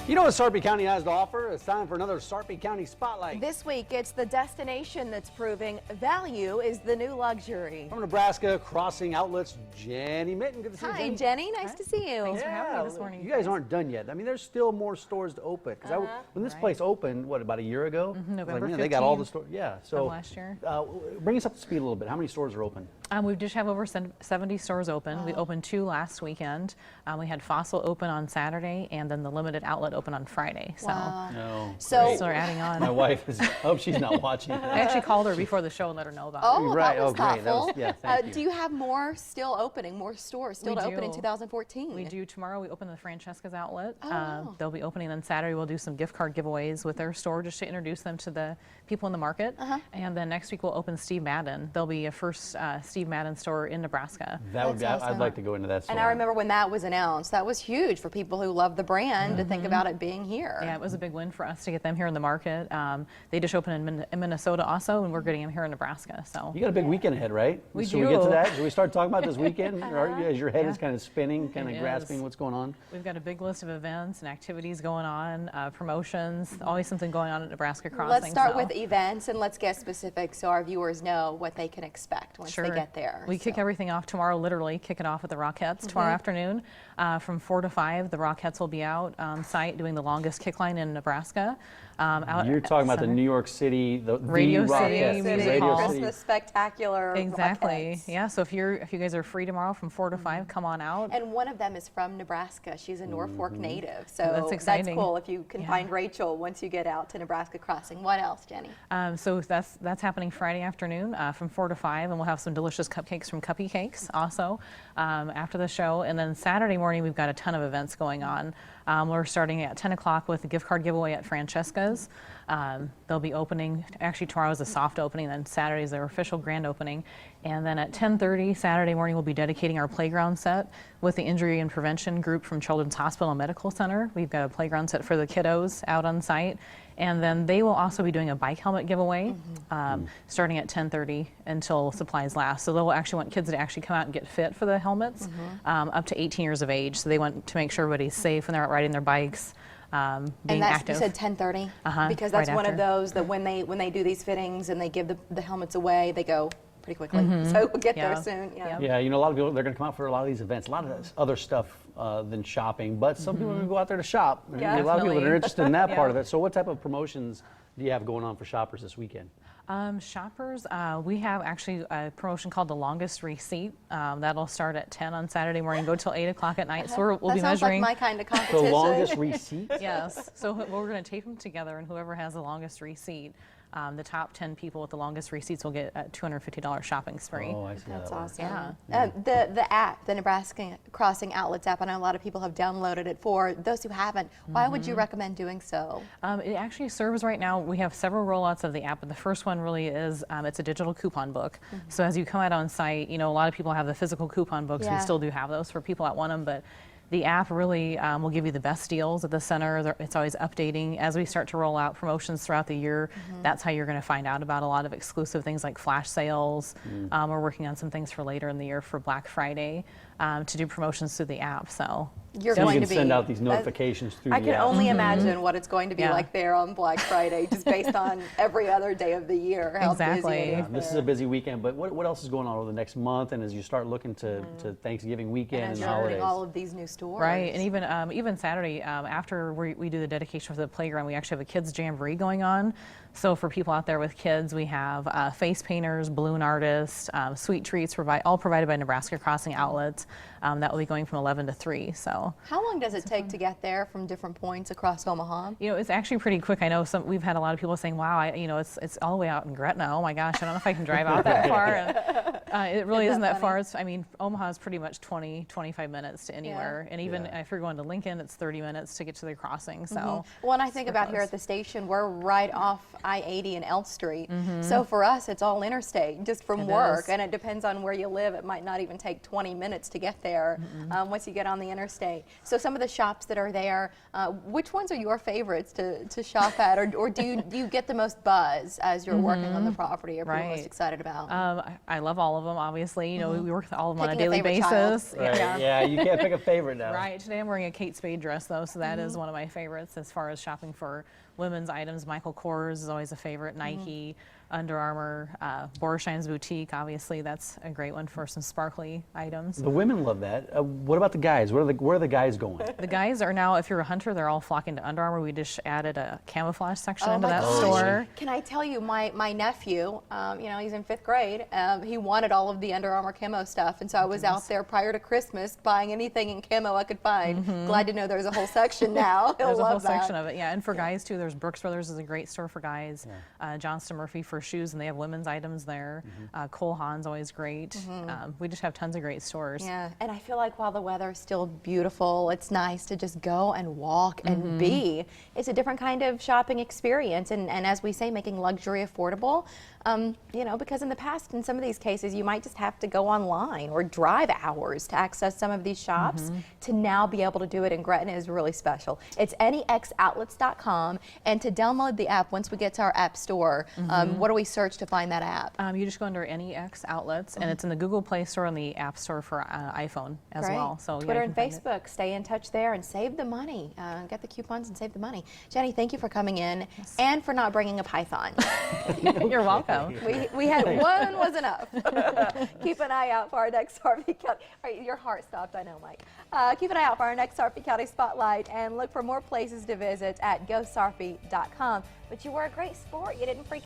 You know what Sarpy County has to offer? It's time for another Sarpy County Spotlight. This week, it's the destination that's proving value is the new luxury. From Nebraska Crossing Outlets, Jenny Mitten. Good to see you, Jenny. Hi, Jenny. Nice to see you. Thanks for having me this morning. You guys aren't done yet. I mean, there's still more stores to open. Because when this place opened, what, about a year ago? November 15th. They got all the stores. Yeah. So last year. Bring us up to speed a little bit. How many stores are open? We just have over 70 stores open. We opened 2 last weekend. We had Fossil open on Saturday, and then the Limited Outlet open on Friday. So, So we're adding on. My wife is. I hope she's not watching. I actually called her before the show and let her know about it. Oh, right. that was Great. thoughtful. Thank you. Do you have more still opening, more stores still We to open in do. 2014? We do. Tomorrow we open the Francesca's outlet. wow. They'll be opening. Then Saturday we'll do some gift card giveaways with their store just to introduce them to the people in the market. And then next week we'll open Steve Madden. There'll be a first Steve Madden store in Nebraska. That would be. That's awesome. I'd like to go into that store. And I remember when that was announced, that was huge for people who love the brand to think about it being here. Yeah, it was a big win for us to get them here in the market. They just opened in Minnesota also, and we're getting them here in Nebraska. So You got a big weekend ahead, right? We Should we get to do. that? Should we start talking about this weekend? As your head is Yeah. kind of spinning, kind of It grasping is. what's going on? we've got a big list of events and activities going on, promotions, always something going on at Nebraska Crossing. Let's start so. with events and let's get specific so our viewers know what they can expect once they get there. We kick everything off tomorrow, literally kick it off at the Rockettes tomorrow afternoon. From 4 to 5, the Rockettes will be out on site doing the longest kick line in Nebraska. You're talking about the New York City, the Radio City Rockettes, Music Radio Hall. City. Christmas spectacular Exactly. Rockettes. Yeah. So if you guys are free tomorrow from 4 to 5, come on out. And one of them is from Nebraska. She's a Norfolk native. So That's exciting. cool if you can find Rachel once you get out to Nebraska Crossing. What else, Jenny? So that's happening Friday afternoon from 4 to 5, and we'll have some delicious cupcakes from Cuppy Cakes also after the show. And then Saturday morning we've got a ton of events going on. We're starting at 10 o'clock with a gift card giveaway at Francesca's. They'll be opening, actually tomorrow is a soft opening, then Saturday is their official grand opening. And then at 10:30 Saturday morning, we'll be dedicating our playground set with the Injury and Prevention group from Children's Hospital and Medical Center. We've got a playground set for the kiddos out on site. And then they will also be doing a bike helmet giveaway starting at 10:30 until supplies last. So they'll actually want kids to actually come out and get fit for the helmets up to 18 years of age. So they want to make sure everybody's safe when they're out riding their bikes. Being And that's, active. you said 10:30? Because right that's one of after. those that when they do these fittings and they give the helmets away, they go pretty quickly. So we'll get there Yeah. soon. Yep. Yeah, you know, a lot of people, they're going to come out for a lot of these events, a lot of this other stuff than shopping, but some people are going to go out there to shop. Yeah. A lot of people that Definitely. are interested in that part Yeah. of it. So what type of promotions do you have going on for shoppers this weekend? Shoppers, we have actually a promotion called the Longest Receipt. That'll start at 10 on Saturday morning, go till 8 o'clock at night. So we'll That be sounds measuring. like my kind of The competition. longest receipt? Yes. So we're going to tape them together, and whoever has the longest receipt, the top 10 people with the longest receipts will get a $250 shopping spree. Oh, I see how That's that works. awesome. Yeah. The app, the Nebraska Crossing Outlets app, I know a lot of people have downloaded it. For those who haven't, why would you recommend doing so? It actually serves right now. We have several rollouts of the app, but the first one really is it's a digital coupon book. So as you come out on site, you know, a lot of people have the physical coupon books. Yeah. We still do have those for people that want them, but the app really will give you the best deals at the center. It's always updating as we start to roll out promotions throughout the year. That's how you're going to find out about a lot of exclusive things like flash sales. We're working on some things for later in the year for Black Friday to do promotions through the app. So You're So you going can to be send out these that- notifications through I the can app. only imagine what it's going to be Yeah. like there on Black Friday, just based on every other day of the year. How Exactly. busy it is This is there. a busy weekend, but what else is going on over the next month, and as you start looking to Thanksgiving weekend and and, as the you're opening holidays? all of these new stores. Right, and even Saturday after we do the dedication for the playground, we actually have a kids jamboree going on. So for people out there with kids, we have face painters, balloon artists, sweet treats, all provided by Nebraska Crossing Outlets. That will be going from 11 to 3. So How long does it take to get there from different points across Omaha? you know, it's actually pretty quick. I know we've had a lot of people saying, "Wow, it's all the way out in Gretna. Oh my gosh, I don't know if I can drive out that far." And, it really Isn't isn't that that far. Omaha is pretty much 20-25 minutes to anywhere, and even Yeah. if you're going to Lincoln, it's 30 minutes to get to the crossing. So. When I think super about here close. at the station, we're right off I-80 and Elk Street. So for us, it's all interstate, just from It work. is. And it depends on where you live. It might not even take 20 minutes to get there once you get on the interstate. So some of the shops that are there, which ones are your favorites to shop at, or do you get the most buzz as you're working on the property, or people most excited about? I love all of them, obviously. You know, we work with all of them on a Picking a daily favorite child. basis. Right. Yeah, you can't pick a favorite now. Right. Today I'm wearing a Kate Spade dress, though, so that is one of my favorites as far as shopping for women's items. Michael Kors is always a favorite. Nike, Under Armour, Borsheim's Boutique, obviously, that's a great one for some sparkly items. The women love that. What about the guys? Where are the guys going? The guys are now, if you're a hunter, they're all flocking to Under Armour. We just added a camouflage section into my that gosh. store. Can I tell you, my nephew, you know, he's in 5th grade. He wanted all of the Under Armour camo stuff, and so I was out there prior to Christmas buying anything in camo I could find. Glad to know there's a whole section now. He'll There's a love whole that. section of it, yeah. And for guys too, there's Brooks Brothers is a great store for guys. Johnston Murphy for shoes, and they have women's items there. Cole Haan's always great. We just have tons of great stores. Yeah, and I feel like while the weather is still beautiful, it's nice to just go and walk and be. It's a different kind of shopping experience, and as we say, making luxury affordable. You know, because in the past, in some of these cases, you might just have to go online or drive hours to access some of these shops. To now be able to do it in Gretna is really special. It's nexoutlets.com, and to download the app once we get to our app store, what do we search to find that app? You just go under NEX Outlets, and it's in the Google Play Store and the App Store for iPhone as Great. well. So Twitter yeah, and Facebook, stay in touch there and save the money. Get the coupons and save the money. Jenny, thank you for coming in and for not bringing a python. You're welcome. We had one was enough. Keep an eye out for our next Sarpy County. Your heart stopped, I know, Mike. Keep an eye out for our next Sarpy County Spotlight, and look for more places to visit at GoSarpy.com. But you were a great sport. You didn't freak